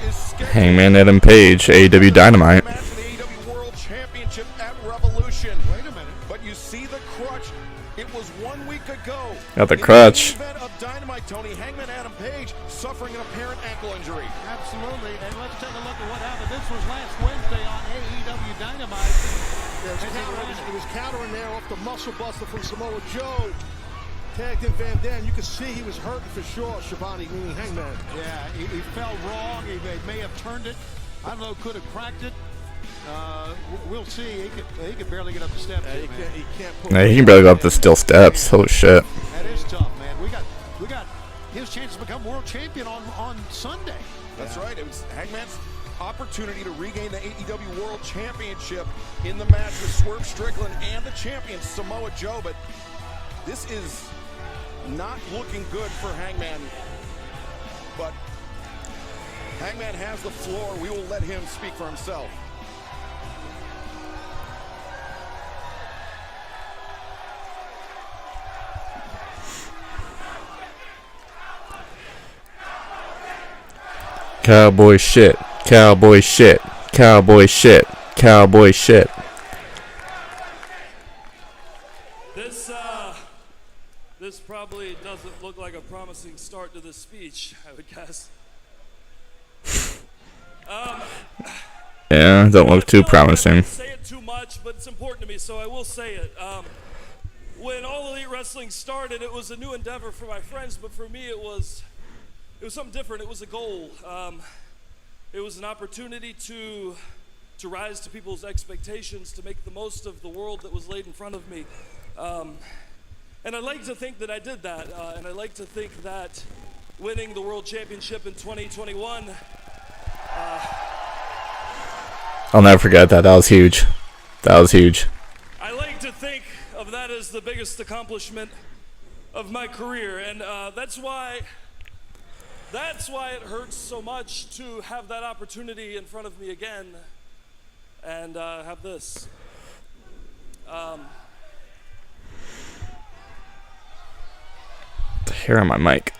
Hangman Adam Page, AEW Dynamite. Match for the AEW World Championship at Revolution. Wait a minute. But you see the crutch. It was 1 week ago. Got the crutch. In the event of Dynamite, Tony, Hangman Adam Page suffering an apparent ankle injury. Absolutely. And let's take a look at what happened. This was last Wednesday on AEW Dynamite. It was countering there off the muscle buster from Samoa Joe. Tagged in Van Dam. You could see he was hurting for sure, Schiavone, meaning Hangman. Yeah, he fell wrong. He may have turned it. I don't know, could have cracked it. We'll see. He could barely get up the steps. He can't pull. Yeah, he can barely go up the steel steps. Holy shit. That is tough, man. We got his chance to become world champion on Sunday. That's right. It was Hangman's opportunity to regain the AEW World Championship in the match with Swerve Strickland and the champion Samoa Joe. But this is not looking good for Hangman. But Hangman has the floor. We will let him speak for himself. Cowboy shit. Cowboy shit. Cowboy shit. Cowboy shit. This probably doesn't look like a promising start to this speech, I would guess. Yeah, don't look too promising. I don't say it too much, but it's important to me, so I will say it. When All Elite Wrestling started, it was a new endeavor for my friends, but for me, it was something different. It was a goal. It was an opportunity to rise to people's expectations, to make the most of the world that was laid in front of me. And I like to think that I did that, and I like to think that winning the World Championship in 2021. I'll never forget that. That was huge. That was huge. I like to think of that as the biggest accomplishment of my career, and that's why it hurts so much to have that opportunity in front of me again, and have this. The hair on my mic.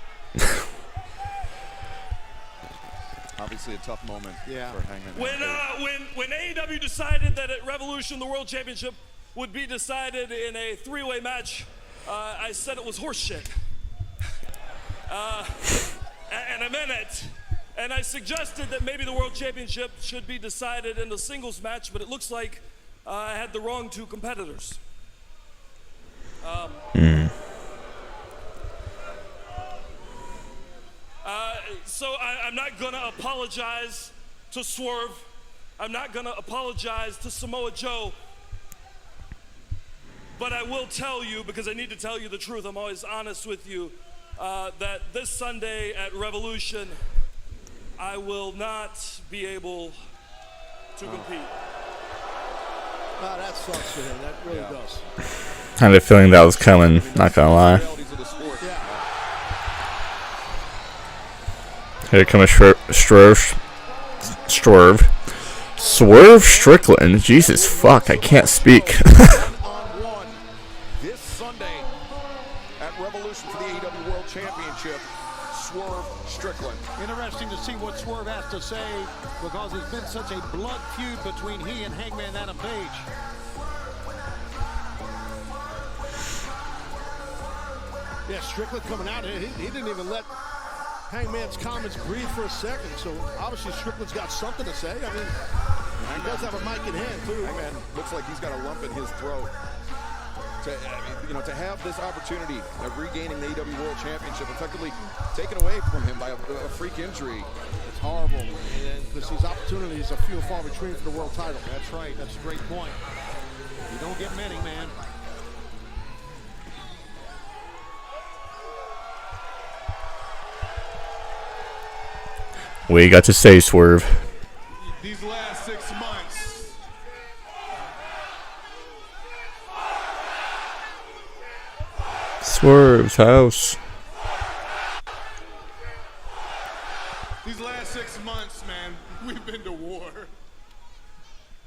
Obviously a tough moment for Hangman. When AEW decided that at Revolution the World Championship would be decided in a three-way match, I said it was horseshit. And I meant it. And I suggested that maybe the World Championship should be decided in a singles match, but it looks like I had the wrong two competitors. So I'm not going to apologize to Swerve. I'm not going to apologize to Samoa Joe. But I will tell you, because I need to tell you the truth, I'm always honest with you, that this Sunday at Revolution, I will not be able to compete. That sucks for him. That really does. I had a feeling that was coming, not gonna lie. Here comes Swerve Strickland. Jesus fuck, I can't speak. One-on-one this Sunday at Revolution for the AEW World Championship, Swerve Strickland. Interesting to see what Swerve has to say, because it's been such a blood feud between he and Hangman Adam Page. Yeah, Strickland coming out, he didn't even let Hangman's comments breathe for a second, so obviously Strickland's got something to say. I mean, he does have a mic in hand, too. Hangman looks like he's got a lump in his throat. To have this opportunity of regaining the AEW World Championship effectively taken away from him by a freak injury. It's horrible, because these opportunities are few and far between for the world title. That's right. That's a great point. You don't get many, man. What you got to say, Swerve? These last 6 months, Swerve's house. these last 6 months, man, we've been to war.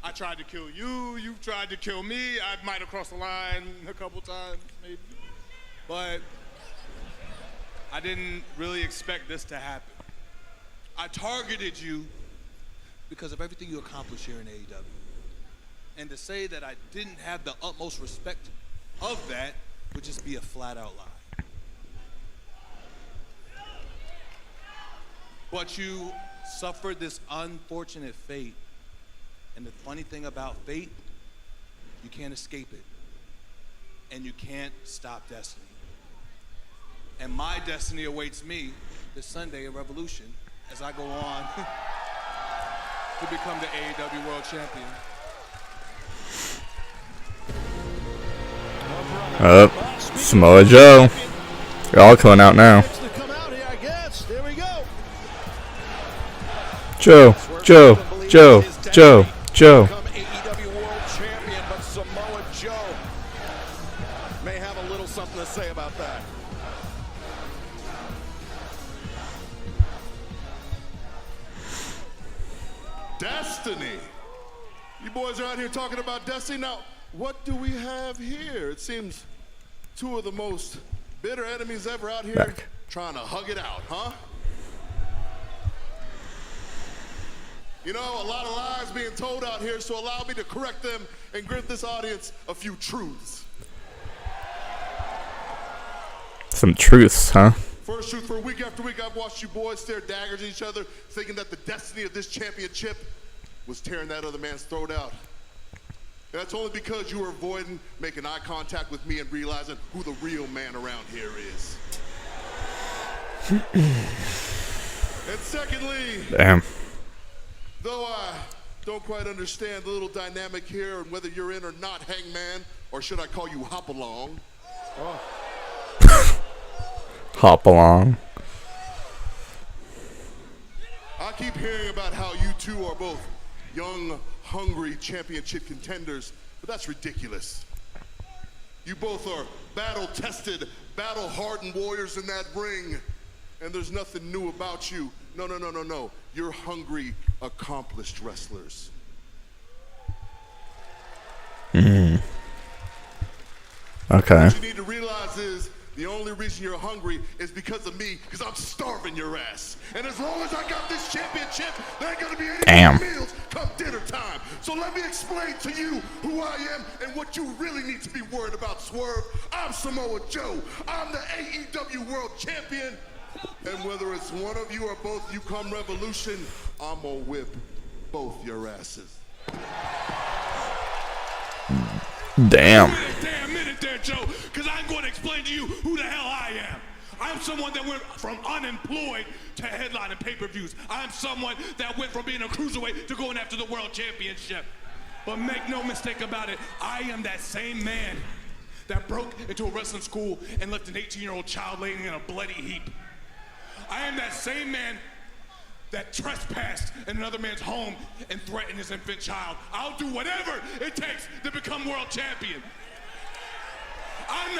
I tried to kill you, you've tried to kill me. I might have crossed the line a couple times, maybe. But I didn't really expect this to happen. I targeted you because of everything you accomplished here in AEW. And to say that I didn't have the utmost respect of that would just be a flat-out lie. But you suffered this unfortunate fate. And the funny thing about fate, you can't escape it. And you can't stop destiny. And my destiny awaits me this Sunday at Revolution as I go on to become the AEW World Champion. Samoa Joe. They're all coming out now. Joe. AEW World Champion, but Samoa Joe may have a little something to say about that. Destiny. You boys are out here talking about destiny. Now, what do we have here? It seems two of the most bitter enemies ever out here trying to hug it out, huh? You know, a lot of lies being told out here, so allow me to correct them and give this audience a few truths. Some truths, huh? First truth, for week after week, I've watched you boys stare daggers at each other, thinking that the destiny of this championship was tearing that other man's throat out. And that's only because you were avoiding making eye contact with me and realizing who the real man around here is. And secondly, Damn. though I don't quite understand the little dynamic here and whether you're in or not, Hangman, or should I call you Hop Along? Hop along. I keep hearing about how you two are both young, hungry championship contenders, but that's ridiculous. You both are battle-tested, battle-hardened warriors in that ring, and there's nothing new about you. No. You're hungry, accomplished wrestlers. Okay. What you need to realize is the only reason you're hungry is because of me, because I'm starving your ass. And as long as I got this championship, there ain't gonna be any meals come dinner time. So let me explain to you who I am and what you really need to be worried about, Swerve. I'm Samoa Joe. I'm the AEW World Champion. And whether it's one of you or both you come Revolution, I'm gonna whip both your asses. Damn. Wait a damn minute there, Joe, because I'm going to explain to you who the hell I am. I'm someone that went from unemployed to headlining pay-per-views. I'm someone that went from being a cruiserweight to going after the world championship. But make no mistake about it, I am that same man that broke into a wrestling school and left an 18-year-old child laying in a bloody heap. I am that same man that trespassed in another man's home and threatened his infant child. I'll do whatever it takes to become world champion. I'm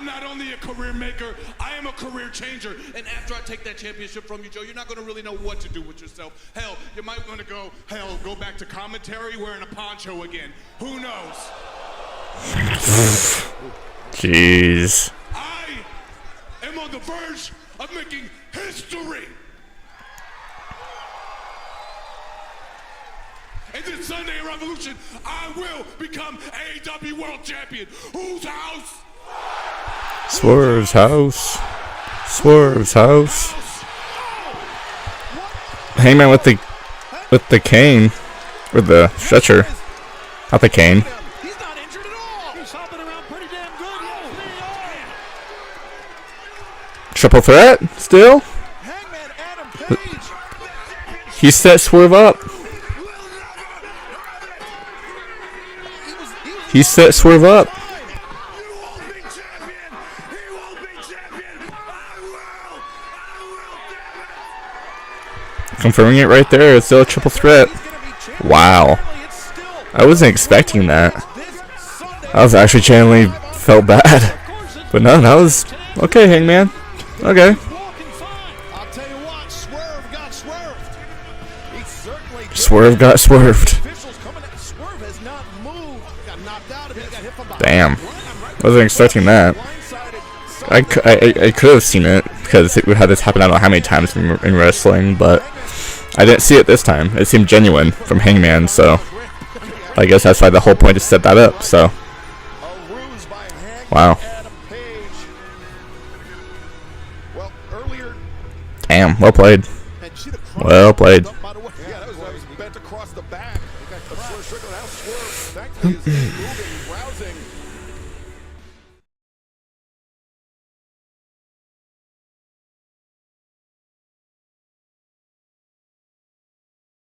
not only a career maker, I am a career changer. And after I take that championship from you, Joe, you're not gonna really know what to do with yourself. Hell, you might wanna go back to commentary wearing a poncho again. Who knows? Jeez. I am on the verge of making history. And this Sunday at Revolution, I will become AEW World Champion. Whose house? Swerve's house. Swerve's house. Hangman with the cane. Or the stretcher. Not the cane. He's not injured at all. He's hopping around pretty damn good. Triple threat? Still? Hangman Adam Page. He set Swerve up. He set Swerve up. Confirming it right there. It's still a triple threat. Wow. I wasn't expecting that. I was actually genuinely felt bad. But no, that was okay, Hangman. Okay. I'll tell you what, Swerve got swerved. He certainly did. Swerve got swerved. Officials coming at Swerve has not moved. Got knocked out of it. Got hit from behind. Damn. Wasn't expecting that. Blindsided I could have seen it because it would have this happen I don't know how many times in wrestling, but I didn't see it this time. It seemed genuine from Hangman, so I guess that's why the whole point is to set that up. So, wow. Damn, well played. Well played. Yeah, that was bent across the back. Swerve Strickland out. Swerve, thankfully, is moving, rousing.